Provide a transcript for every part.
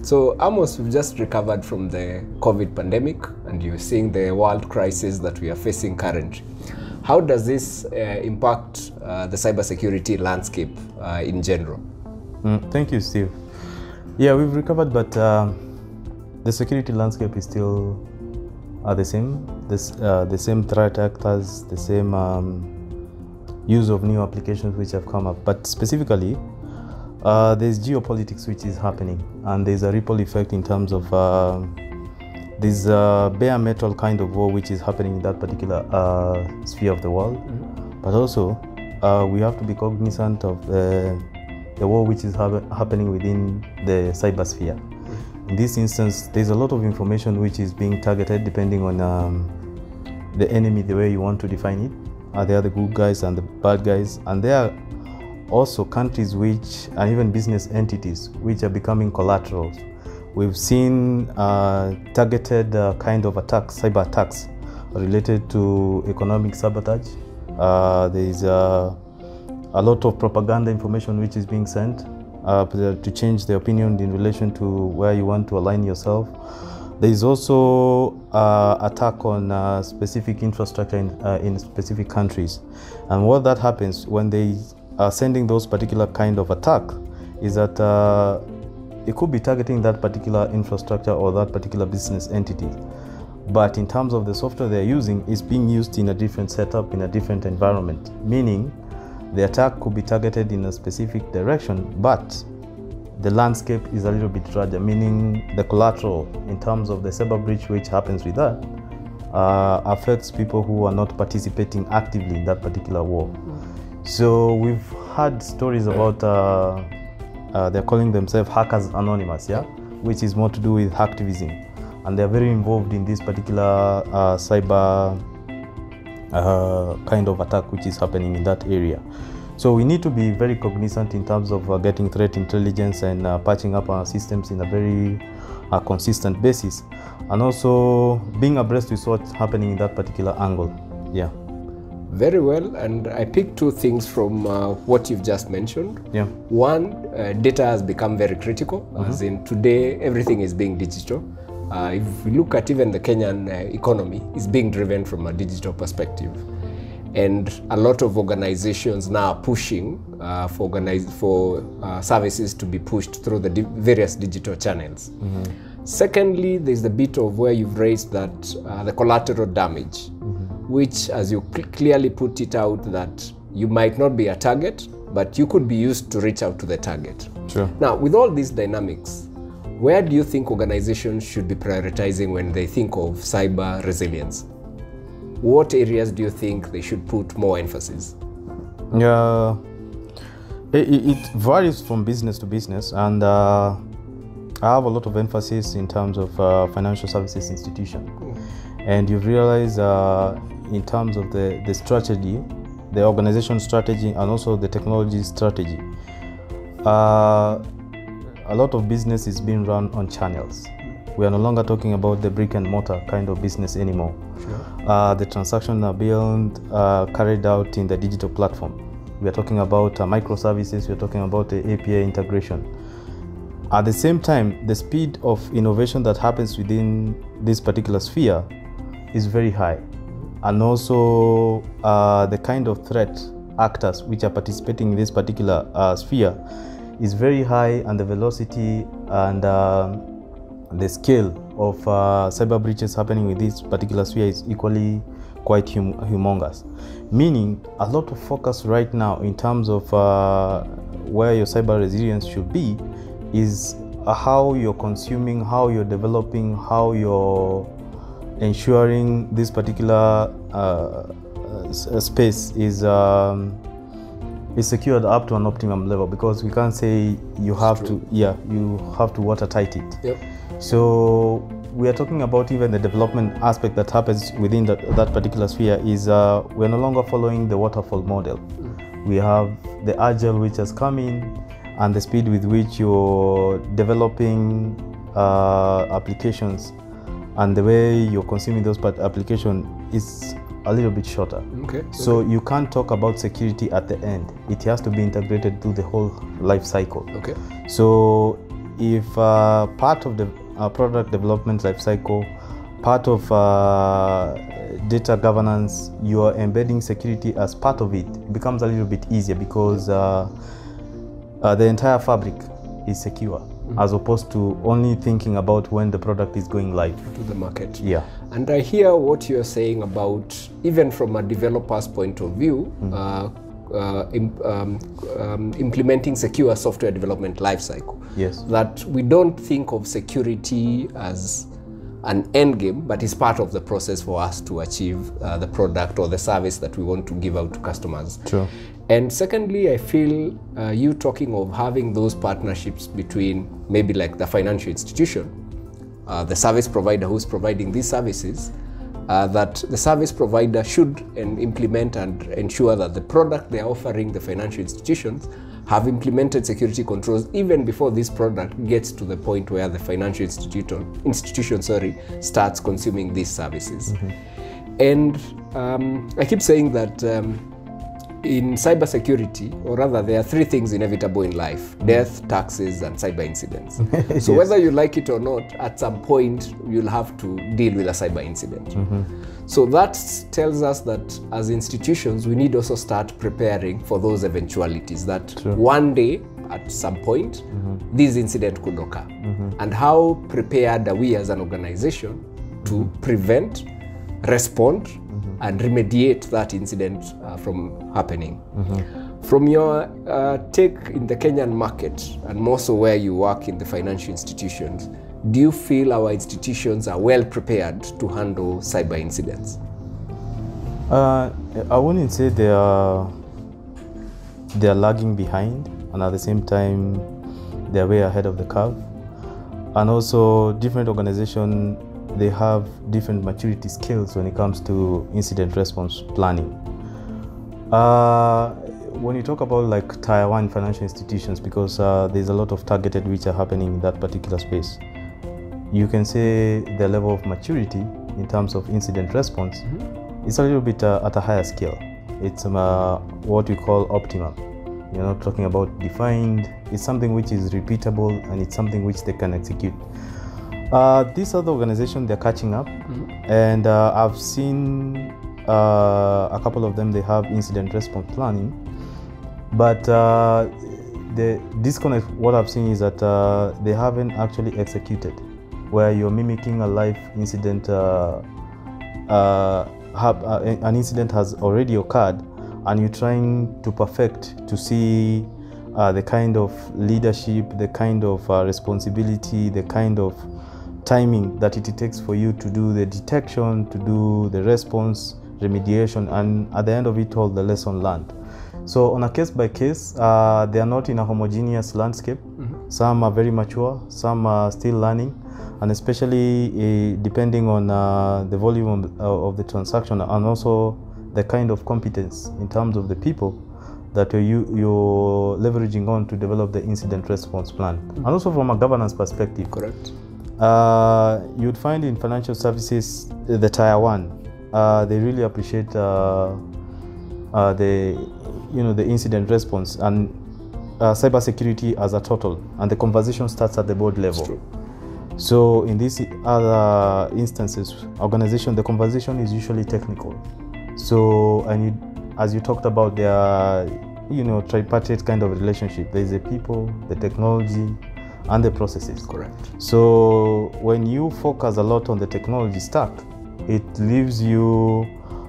So Amos, we've just recovered from the COVID pandemic and you're seeing the world crisis that we are facing currently. How does this impact the cybersecurity landscape in general? Thank you, Steve. Yeah, we've recovered, but the security landscape is still the same. The same threat actors, the same use of new applications which have come up. But specifically, there's geopolitics which is happening, and there's a ripple effect in terms of this bare metal kind of war which is happening in that particular sphere of the world. But also, we have to be cognizant of the war which is happening within the cybersphere. In this instance, there's a lot of information which is being targeted depending on the enemy, the way you want to define it. There are the good guys and the bad guys, and there are also countries which, and even business entities, which are becoming collaterals. We've seen targeted kind of attacks, cyber attacks, related to economic sabotage. There's a lot of propaganda information which is being sent to change the opinion in relation to where you want to align yourself. There is also attack on specific infrastructure in specific countries. And what that happens when they are sending those particular kind of attack is that it could be targeting that particular infrastructure or that particular business entity. But in terms of the software they're using, it's being used in a different setup, in a different environment, meaning the attack could be targeted in a specific direction, but the landscape is a little bit larger, meaning the collateral in terms of the cyber breach which happens with that affects people who are not participating actively in that particular war. So we've had stories about they're calling themselves Hackers Anonymous, yeah, which is more to do with hacktivism, and they're very involved in this particular cyber kind of attack which is happening in that area. So we need to be very cognizant in terms of getting threat intelligence and patching up our systems in a very consistent basis, and also being abreast with what's happening in that particular angle. Yeah. Very well, and I picked two things from what you've just mentioned. Yeah. One, data has become very critical, as in today everything is being digital. If we look at even the Kenyan economy, it's being driven from a digital perspective. And a lot of organizations now are pushing for services to be pushed through the various digital channels. Secondly, there's the bit of where you've raised that the collateral damage, which, as you clearly put it out, that you might not be a target, but you could be used to reach out to the target. Sure. Now, with all these dynamics, where do you think organizations should be prioritizing when they think of cyber resilience? What areas do you think they should put more emphasis? Yeah, it varies from business to business, and I have a lot of emphasis in terms of financial services institution. And you've realized in terms of the strategy, the organization strategy, and also the technology strategy, a lot of business is being run on channels. We are no longer talking about the brick and mortar kind of business anymore. Sure. The transactions are being carried out in the digital platform. We are talking about microservices, we are talking about the API integration. At the same time, the speed of innovation that happens within this particular sphere is very high. And also the kind of threat actors which are participating in this particular sphere is very high, and the velocity and the scale of cyber breaches happening with this particular sphere is equally quite humongous. Meaning a lot of focus right now in terms of where your cyber resilience should be is how you're consuming, how you're developing, how you're ensuring this particular space is secured up to an optimum level, because we can't say you have to, you have to watertight it. Yep. So we are talking about even the development aspect that happens within that particular sphere is we're no longer following the waterfall model. We have the agile which has come in, and the speed with which you're developing applications and the way you're consuming those applications is a little bit shorter. Okay. So you can't talk about security at the end. It has to be integrated through the whole life cycle. Okay. So if part of the product development lifecycle, part of data governance, you are embedding security as part of it, it becomes a little bit easier because the entire fabric is secure, as opposed to only thinking about when the product is going live to the market. Yeah. And I hear what you're saying about, even from a developer's point of view, implementing secure software development lifecycle. Yes. That we don't think of security as an end game, but it's part of the process for us to achieve the product or the service that we want to give out to customers. True. And secondly, I feel you talking of having those partnerships between maybe like the financial institution, the service provider who's providing these services, that the service provider should implement and ensure that the product they're offering the financial institutions have implemented security controls even before this product gets to the point where the financial institution starts consuming these services. And I keep saying that in cybersecurity, or rather there are three things inevitable in life: death, taxes, and cyber incidents. So Yes. whether you like it or not, at some point you'll have to deal with a cyber incident. So that tells us that as institutions, we need also start preparing for those eventualities, that one day, at some point, this incident could occur. And how prepared are we as an organization to prevent, respond, and remediate that incident from happening. From your take in the Kenyan market, and more so where you work in the financial institutions, do you feel our institutions are well prepared to handle cyber incidents? I wouldn't say they are lagging behind, and at the same time they're way ahead of the curve. And also different organizations, they have different maturity skills when it comes to incident response planning. When you talk about like Tier 1 financial institutions, because there's a lot of targeted which are happening in that particular space, you can say the level of maturity in terms of incident response is a little bit at a higher scale. It's what we call optimum. You're not talking about defined. It's something which is repeatable, and it's something which they can execute. These other organizations, they're catching up, and I've seen a couple of them, they have incident response planning, but the disconnect, what I've seen is that they haven't actually executed, where you're mimicking a live incident, an incident has already occurred, and you're trying to perfect to see the kind of leadership, the kind of responsibility, the kind of timing that it takes for you to do the detection, to do the response, remediation, and at the end of it all, the lesson learned. So on a case by case, they are not in a homogeneous landscape. Some are very mature, some are still learning, and especially depending on the volume of the transaction, and also the kind of competence in terms of the people that you're leveraging on to develop the incident response plan. And also from a governance perspective. Correct. You'd find in financial services, the Tier 1, they really appreciate the incident response and cybersecurity as a total, and the conversation starts at the board level. So in these other instances, organization, the conversation is usually technical. So, and as you talked about, there are, tripartite kind of relationship. There is the people, the technology, and the processes. Correct. So when you focus a lot on the technology stack, it leaves you,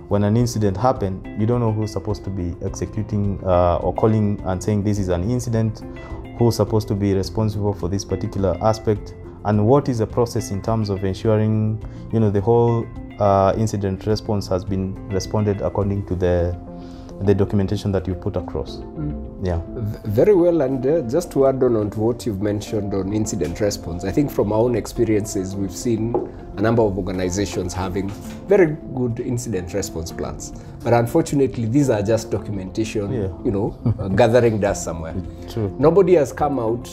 when an incident happens, you don't know who's supposed to be executing or calling and saying this is an incident, who's supposed to be responsible for this particular aspect, and what is the process in terms of ensuring, the whole incident response has been responded according to the documentation that you put across. Yeah. Very well, and just to add on to what you've mentioned on incident response, I think from our own experiences, we've seen a number of organizations having very good incident response plans. But unfortunately, these are just documentation, gathering dust somewhere. True. Nobody has come out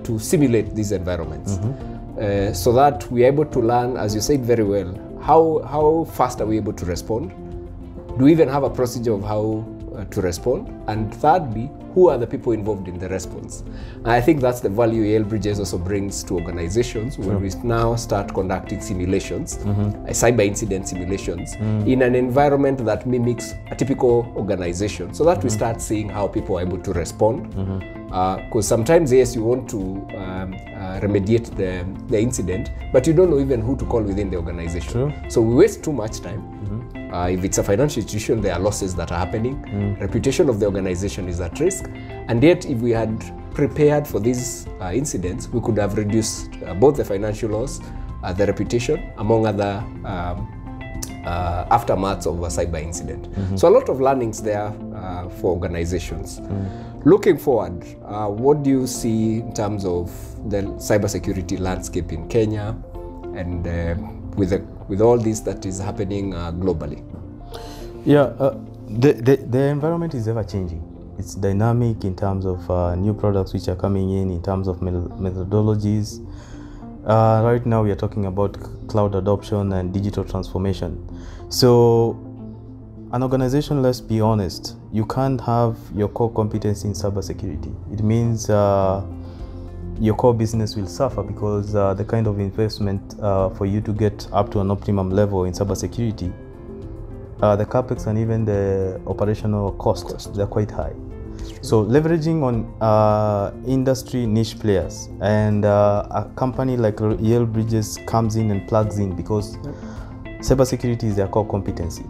to simulate these environments so that we're able to learn, as you said very well, how fast are we able to respond? Do we even have a procedure of how to respond? And thirdly, who are the people involved in the response. And I think that's the value Yale Bridges also brings to organizations when we now start conducting simulations, cyber incident simulations, in an environment that mimics a typical organization, so that we start seeing how people are able to respond. Because sometimes, yes, you want to remediate the incident, but you don't know even who to call within the organization. True. So we waste too much time. If it's a financial institution, there are losses that are happening. Reputation of the organization is at risk. And yet, if we had prepared for these incidents, we could have reduced both the financial loss, the reputation, among other aftermaths of a cyber incident. So a lot of learnings there for organizations. Looking forward, what do you see in terms of the cybersecurity landscape in Kenya and with all this that is happening globally? Yeah, the environment is ever changing. It's dynamic in terms of new products which are coming in terms of methodologies. Right now we are talking about cloud adoption and digital transformation. So an organization, let's be honest, you can't have your core competence in cybersecurity. It means your core business will suffer because the kind of investment for you to get up to an optimum level in cybersecurity, the capex and even the operational costs, they're quite high. So leveraging on industry niche players and a company like Yale Bridges comes in and plugs in because cybersecurity is their core competency.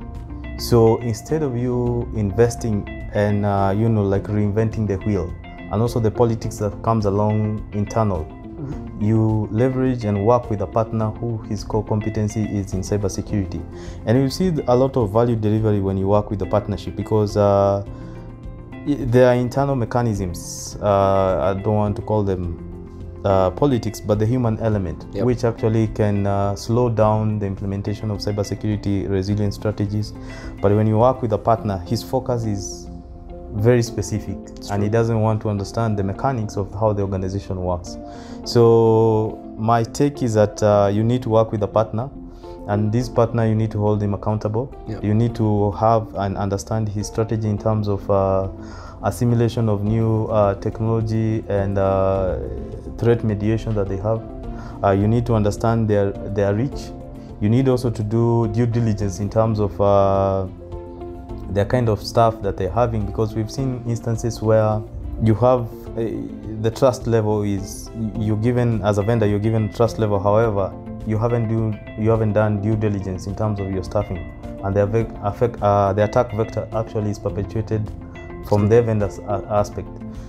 So instead of you investing and like reinventing the wheel and also the politics that comes along internal, you leverage and work with a partner who his core competency is in cybersecurity. And you see a lot of value delivery when you work with the partnership because there are internal mechanisms, I don't want to call them politics, but the human element, which actually can slow down the implementation of cybersecurity resilience strategies. But when you work with a partner, his focus is very specific and he doesn't want to understand the mechanics of how the organization works. So my take is that you need to work with a partner, and this partner, you need to hold him accountable. You need to have and understand his strategy in terms of assimilation of new technology and threat mediation that they have. You need to understand their reach. You need also to do due diligence in terms of the kind of staff that they're having, because we've seen instances where you have the trust level is, you're given as a vendor, you're given trust level, however you haven't done due diligence in terms of your staffing, and the attack vector actually is perpetuated from their vendor's aspect.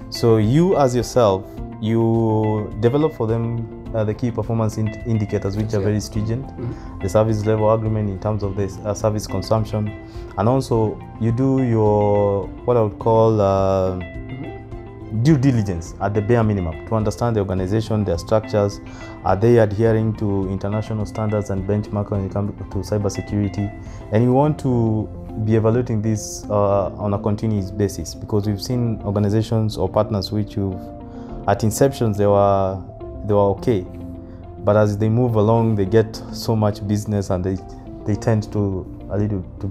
So you as yourself, you develop for them the key performance indicators, which are very stringent, the service level agreement in terms of this service consumption, and also you do your what I would call due diligence at the bare minimum to understand the organization, their structures. Are they adhering to international standards and benchmark when it comes to cybersecurity? And you want to be evaluating this on a continuous basis, because we've seen organizations or partners which at inceptions they were okay, but as they move along, they get so much business and they tend to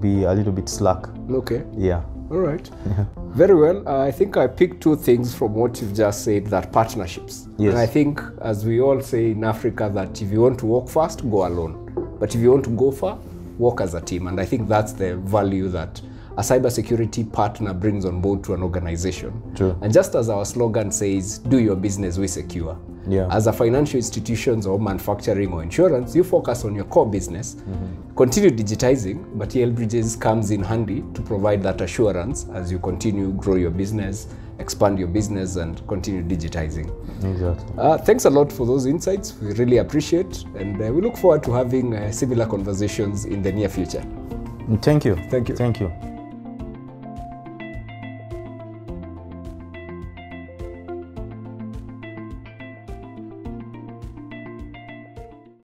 be a little bit slack. Okay. Yeah. All right. Yeah. Very well. I think I picked two things from what you've just said, that partnerships. Yes. And I think, as we all say in Africa, that if you want to walk fast, go alone. But if you want to go far, walk as a team. And I think that's the value that a cybersecurity partner brings on board to an organization. True. And just as our slogan says, do your business, we secure. Yeah. As a financial institutions or manufacturing or insurance, you focus on your core business, continue digitizing, but Yale Bridges comes in handy to provide that assurance as you continue grow your business, expand your business, and continue digitizing. Exactly. Thanks a lot for those insights. We really appreciate, and we look forward to having similar conversations in the near future. Thank you. Thank you. Thank you.